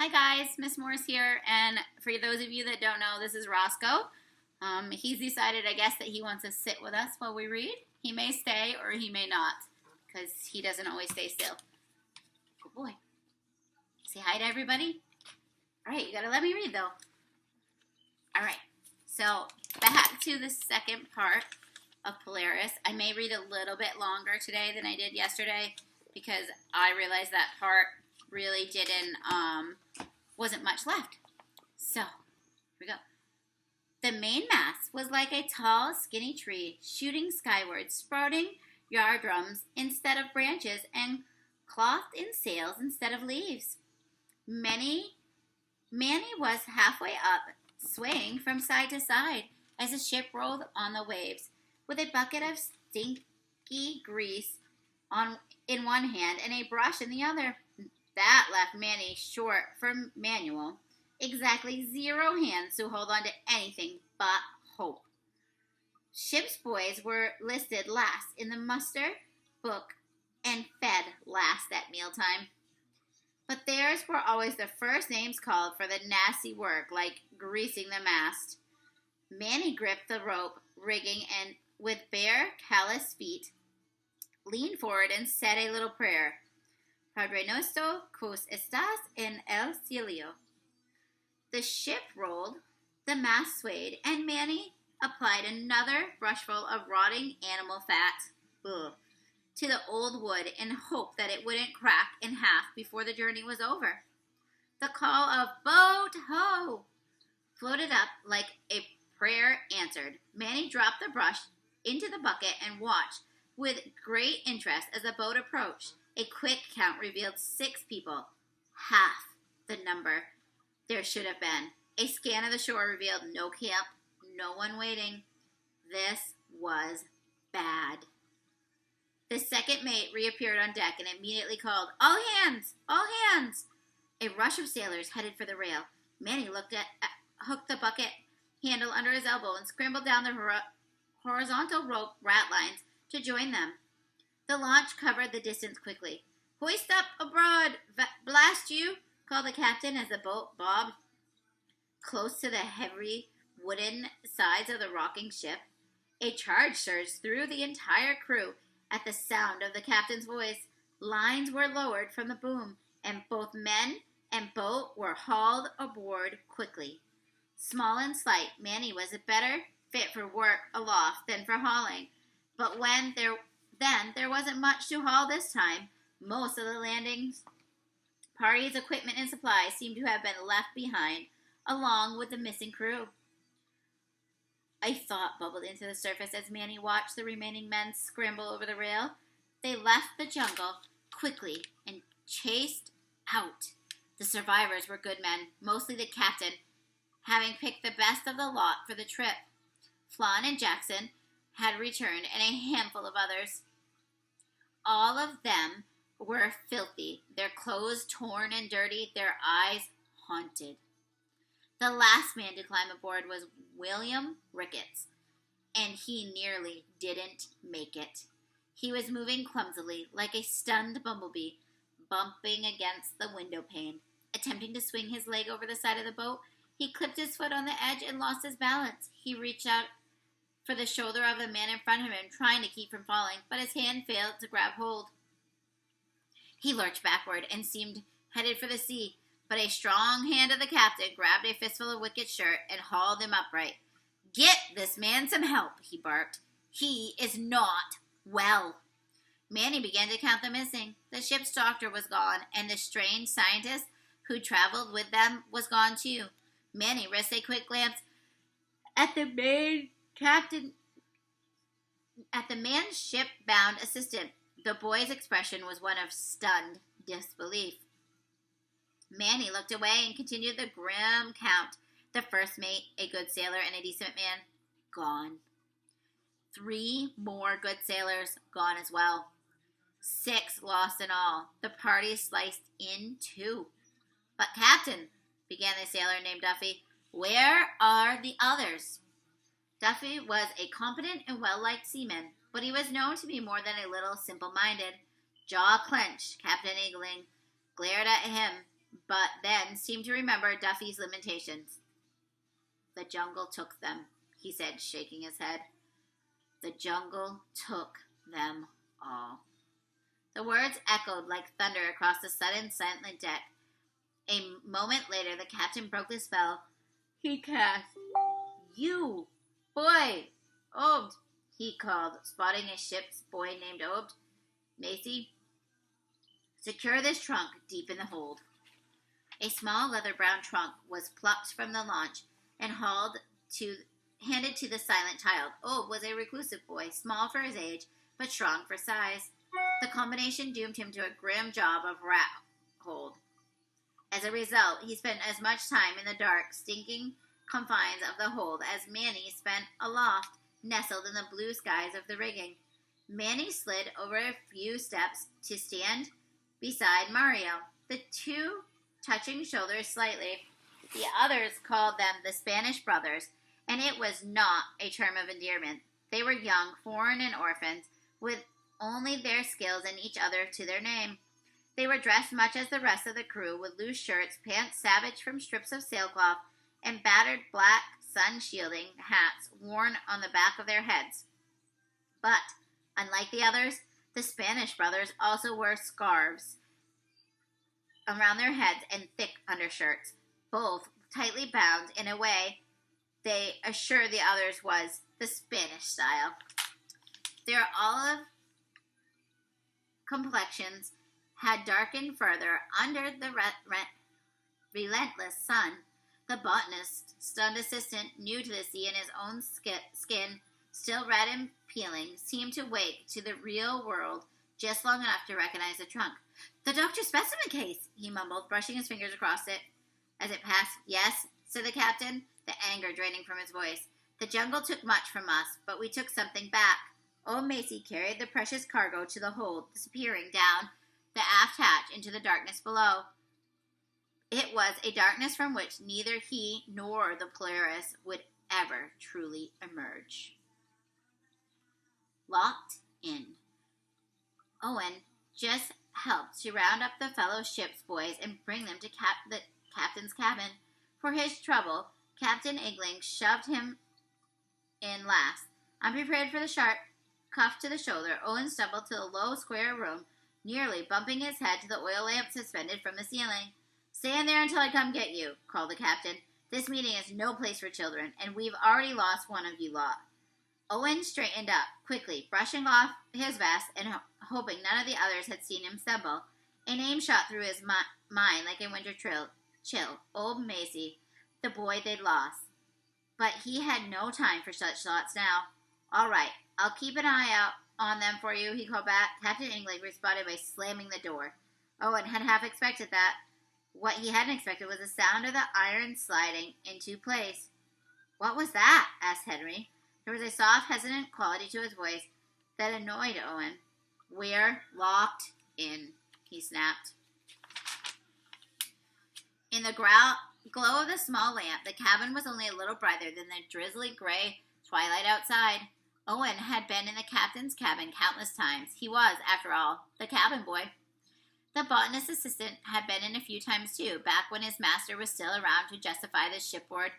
Hi guys, Miss Morse here, and for those of you that don't know, this is Roscoe. He's decided, I guess, that he wants to sit with us while we read. He may stay or he may not, because he doesn't always stay still. Good boy. Say hi to everybody. All right, you gotta let me read though. All right, so back to the second part of Polaris. I may read a little bit longer today than I did yesterday because I realized that part really wasn't much left. So, here we go. The main mast was like a tall, skinny tree shooting skyward, sprouting yardrums instead of branches and clothed in sails instead of leaves. Manny was halfway up, swaying from side to side as the ship rolled on the waves, with a bucket of stinky grease in one hand and a brush in the other. That left Manny short for manual. Exactly 0 hands to hold on to anything but hope. Ship's boys were listed last in the muster book and fed last at mealtime. But theirs were always the first names called for the nasty work, like greasing the mast. Manny gripped the rope rigging and, with bare, callous feet, leaned forward and said a little prayer. Padre nuestro, quos estás en el cielo. The ship rolled, the mast swayed, and Manny applied another brushful of rotting animal fat to the old wood in hope that it wouldn't crack in half before the journey was over. The call of "Boat ho!" floated up like a prayer answered. Manny dropped the brush into the bucket and watched with great interest as the boat approached. A quick count revealed 6 people, half the number there should have been. A scan of the shore revealed no camp, no one waiting. This was bad. The second mate reappeared on deck and immediately called, "All hands! All hands!" A rush of sailors headed for the rail. Manny hooked the bucket handle under his elbow and scrambled down the horizontal rope ratlines to join them. The launch covered the distance quickly. "Hoist up abroad, blast you!" called the captain as the boat bobbed close to the heavy wooden sides of the rocking ship. A charge surged through the entire crew at the sound of the captain's voice. Lines were lowered from the boom, and both men and boat were hauled aboard quickly. Small and slight, Manny was better fit for work aloft than for hauling, but there wasn't much to haul this time. Most of the landing party's equipment and supplies seemed to have been left behind, along with the missing crew. A thought bubbled into the surface as Manny watched the remaining men scramble over the rail. They left the jungle quickly and chased out. The survivors were good men, mostly the captain, having picked the best of the lot for the trip. Flan and Jackson had returned, and a handful of others. All of them were filthy, their clothes torn and dirty, their eyes haunted. The last man to climb aboard was William Ricketts, and he nearly didn't make it. He was moving clumsily, like a stunned bumblebee, bumping against the window pane. Attempting to swing his leg over the side of the boat, he clipped his foot on the edge and lost his balance. He reached out for the shoulder of the man in front of him, trying to keep from falling, but his hand failed to grab hold. He lurched backward and seemed headed for the sea, but a strong hand of the captain grabbed a fistful of Wicket's shirt and hauled him upright. "Get this man some help," he barked. "He is not well." Manny began to count the missing. The ship's doctor was gone, and the strange scientist who traveled with them was gone too. Manny risked a quick glance at the man's ship-bound assistant. The boy's expression was one of stunned disbelief. Manny looked away and continued the grim count. The first mate, a good sailor and a decent man, gone. 3 more good sailors gone as well. 6 lost in all. The party sliced in 2. "But, Captain," began the sailor named Duffy, "where are the others?" Duffy was a competent and well-liked seaman, but he was known to be more than a little simple-minded. Jaw clenched, Captain Eagling glared at him, but then seemed to remember Duffy's limitations. "The jungle took them," he said, shaking his head. "The jungle took them all." The words echoed like thunder across the sudden silent deck. A moment later, the captain broke the spell he cast. "You, boy, Obed," he called, spotting a ship's boy named Obed. "Macy, secure this trunk deep in the hold." A small leather-brown trunk was plucked from the launch and handed to the silent child. Obed was a reclusive boy, small for his age, but strong for size. The combination doomed him to a grim job of rat hold. As a result, he spent as much time in the dark, stinking confines of the hold as Manny spent aloft, nestled in the blue skies of the rigging. Manny slid over a few steps to stand beside Mario, the two touching shoulders slightly. The others called them the Spanish brothers, and it was not a term of endearment. They were young, foreign, and orphans, with only their skills and each other to their name. They were dressed much as the rest of the crew, with loose shirts, pants savaged from strips of sailcloth, and battered black sun-shielding hats worn on the back of their heads. But, unlike the others, the Spanish brothers also wore scarves around their heads and thick undershirts, both tightly bound in a way they assured the others was the Spanish style. Their olive complexions had darkened further under the relentless sun. The botanist, stunned assistant, new to the sea in his own skin, still red and peeling, seemed to wake to the real world just long enough to recognize the trunk. "The doctor's specimen case," he mumbled, brushing his fingers across it as it passed. "Yes," said the captain, the anger draining from his voice. "The jungle took much from us, but we took something back." Old Macy carried the precious cargo to the hold, disappearing down the aft hatch into the darkness below. It was a darkness from which neither he nor the Polaris would ever truly emerge. Locked in. Owen just helped to round up the fellow ship's boys and bring them to the captain's cabin. For his trouble, Captain Igling shoved him in last. Unprepared for the sharp cuff to the shoulder, Owen stumbled to the low, square room, nearly bumping his head to the oil lamp suspended from the ceiling. "Stand there until I come get you," called the captain. "This meeting is no place for children, and we've already lost one of you lot." Owen straightened up, quickly, brushing off his vest and hoping none of the others had seen him stumble. A name shot through his mind like a winter chill. Old Macy, the boy they'd lost. But he had no time for such thoughts now. "All right, I'll keep an eye out on them for you," he called back. Captain Igling responded by slamming the door. Owen had half expected that. What he hadn't expected was the sound of the iron sliding into place. "What was that?" asked Henry. There was a soft, hesitant quality to his voice that annoyed Owen. "We're locked in," he snapped. In the glow of the small lamp, the cabin was only a little brighter than the drizzly gray twilight outside. Owen had been in the captain's cabin countless times. He was, after all, the cabin boy. The botanist assistant had been in a few times too, back when his master was still around to justify the shipboard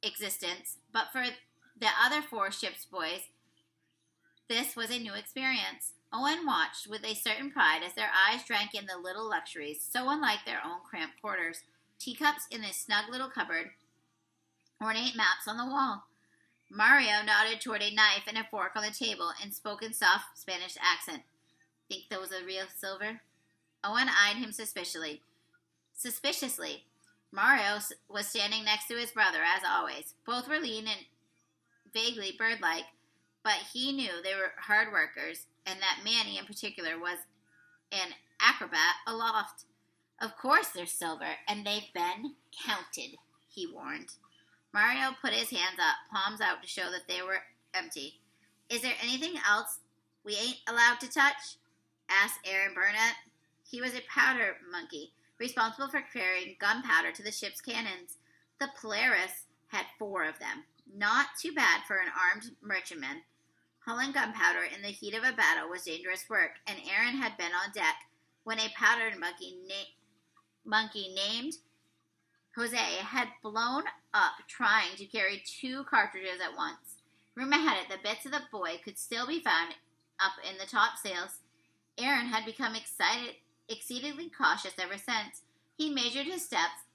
existence. But for the other four ship's boys, this was a new experience. Owen watched with a certain pride as their eyes drank in the little luxuries, so unlike their own cramped quarters. Teacups in a snug little cupboard, ornate maps on the wall. Mario nodded toward a knife and a fork on the table and spoke in soft Spanish accent. "Think those are real silver?" Owen eyed him suspiciously. Mario was standing next to his brother, as always. Both were lean and vaguely bird-like, but he knew they were hard workers, and that Manny in particular was an acrobat aloft. "Of course they're silver, and they've been counted," he warned. Mario put his hands up, palms out to show that they were empty. "Is there anything else we ain't allowed to touch?" asked Aaron Burnett. He was a powder monkey, responsible for carrying gunpowder to the ship's cannons. The Polaris had 4 of them. Not too bad for an armed merchantman. Hulling gunpowder in the heat of a battle was dangerous work, and Aaron had been on deck when a powder monkey monkey named Jose had blown up trying to carry 2 cartridges at once. Rumor had it the bits of the boy could still be found up in the topsails. Aaron had become exceedingly cautious ever since. He measured his steps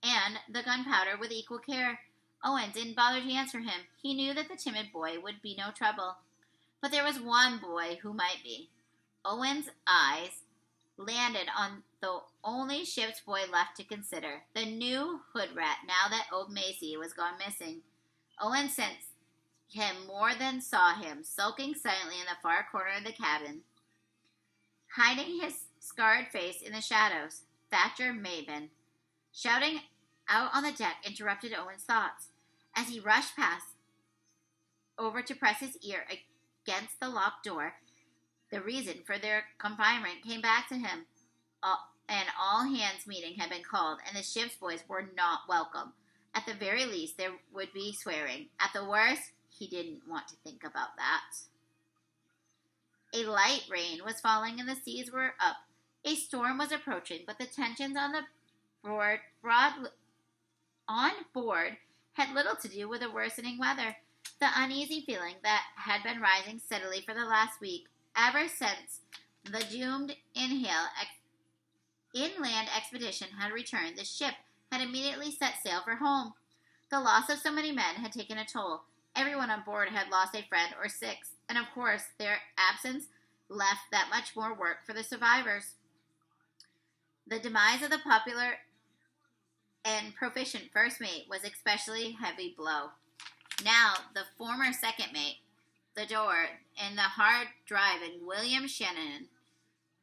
and the gunpowder with equal care. Owen didn't bother to answer him. He knew that the timid boy would be no trouble. But there was one boy who might be. Owen's eyes landed on the only ship's boy left to consider, the new hood rat, now that old Macy was gone missing. Owen sensed him more than saw him, sulking silently in the far corner of the cabin, hiding his scarred face in the shadows. Thatcher Maven, shouting out on the deck, interrupted Owen's thoughts. As he rushed past over to press his ear against the locked door, the reason for their confinement came back to him. An all-hands meeting had been called, and the ship's boys were not welcome. At the very least, there would be swearing. At the worst, he didn't want to think about that. A light rain was falling, and the seas were up. A storm was approaching, but the tensions on board had little to do with the worsening weather. The uneasy feeling that had been rising steadily for the last week, ever since the doomed inland expedition had returned, the ship had immediately set sail for home. The loss of so many men had taken a toll. Everyone on board had lost a friend or 6, and of course their absence left that much more work for the survivors. The demise of the popular and proficient first mate was especially heavy blow. Now the former second mate, the door, and the hard-driving William Shannon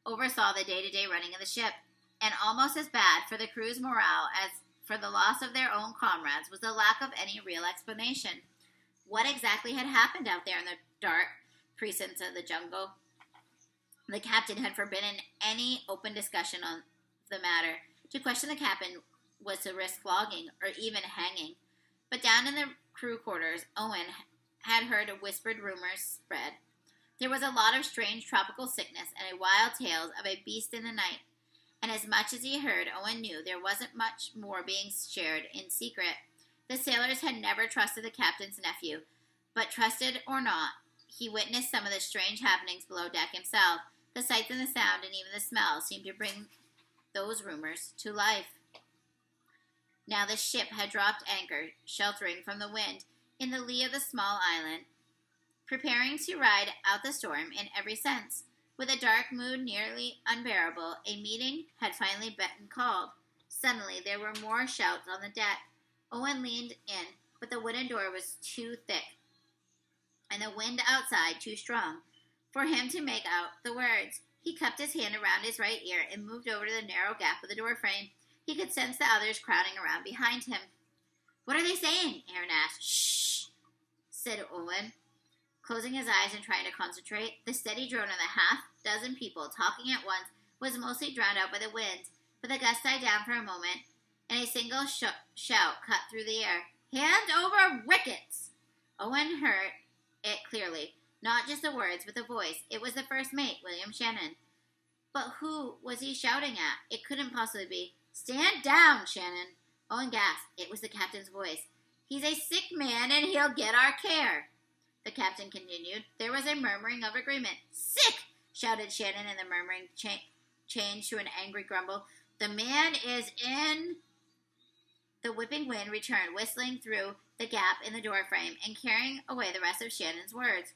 oversaw the day-to-day running of the ship, and almost as bad for the crew's morale as for the loss of their own comrades was the lack of any real explanation. What exactly had happened out there in the dark precincts of the jungle? The captain had forbidden any open discussion on the matter. To question the captain was to risk flogging or even hanging. But down in the crew quarters, Owen had heard whispered rumors spread. There was a lot of strange tropical sickness and a wild tales of a beast in the night. And as much as he heard, Owen knew there wasn't much more being shared in secret. The sailors had never trusted the captain's nephew, but trusted or not, he witnessed some of the strange happenings below deck himself. The sights and the sound and even the smells seemed to bring those rumors to life. Now the ship had dropped anchor, sheltering from the wind in the lee of the small island, preparing to ride out the storm in every sense. With a dark mood nearly unbearable, a meeting had finally been called. Suddenly there were more shouts on the deck. Owen leaned in, but the wooden door was too thick, and the wind outside too strong for him to make out the words. He cupped his hand around his right ear and moved over to the narrow gap of the door frame. He could sense the others crowding around behind him. "What are they saying?" Aaron asked. "Shh," said Owen, closing his eyes and trying to concentrate. The steady drone of the half-dozen people talking at once was mostly drowned out by the wind, but the gust died down for a moment, and a single shout cut through the air. "Hand over wickets!" Owen heard it clearly. Not just the words, but the voice. It was the first mate, William Shannon. But who was he shouting at? It couldn't possibly be. "Stand down, Shannon!" Owen gasped. It was the captain's voice. "He's a sick man, and he'll get our care," the captain continued. There was a murmuring of agreement. "Sick!" shouted Shannon, and the murmuring changed to an angry grumble. "The man is in..." The whipping wind returned, whistling through the gap in the doorframe and carrying away the rest of Shannon's words.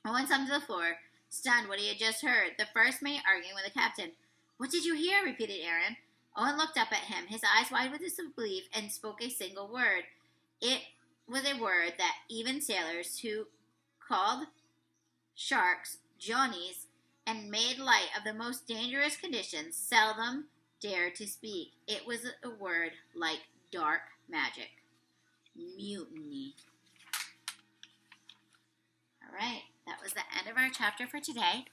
Owen slumped to the floor, stunned what he had just heard. The first mate arguing with the captain. "What did you hear?" repeated Aaron. Owen looked up at him, his eyes wide with disbelief, and spoke a single word. It was a word that even sailors who called sharks Johnnies and made light of the most dangerous conditions seldom dared to speak. It was a word like dark magic. Mutiny. All right, that was the end of our chapter for today,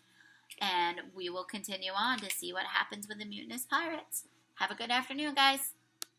and we will continue on to see what happens with the mutinous pirates. Have a good afternoon, guys.